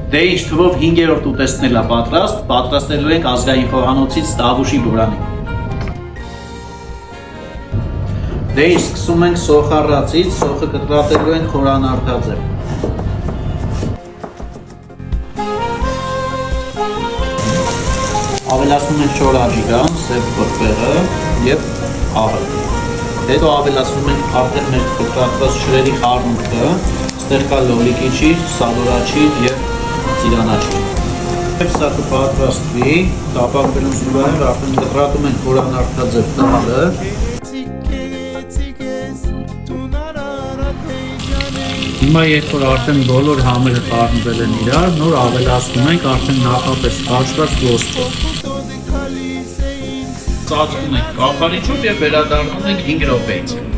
Դե ինչ թվով 5-րդ ուտեստն էլ է պատրաստ, պատրաստելու ենք ազգային խոհանոցից Տավուշի բուրանի։ Դե ինչ սկսում ենք սոխառածից, սոխը կտրատելու ենք խորանարդաձև։ Ավելացնում ենք չոր աջիկան, սև պրպեղը և աղը։ Հետո ավելացնում ենք արդեն մեր կտրատված շրերի խառնուրդը, ստեղ կա լոլիկիչիր, սալորաչիր և ծիրանաչիր։ Եվ սա կպատրաստվի, տապակվելուց նվայր արդեն կտրատում ենք խորանարդաձև տաղը։ Հիմա երբ որ արդեն բոլոր համերը խառնվել են իրար, նոր ավելացնում ենք արդեն նախապես կարճված ոսկի։ Ծածկում ենք կափարիչով և վերադառնում ենք 5 րոպեից։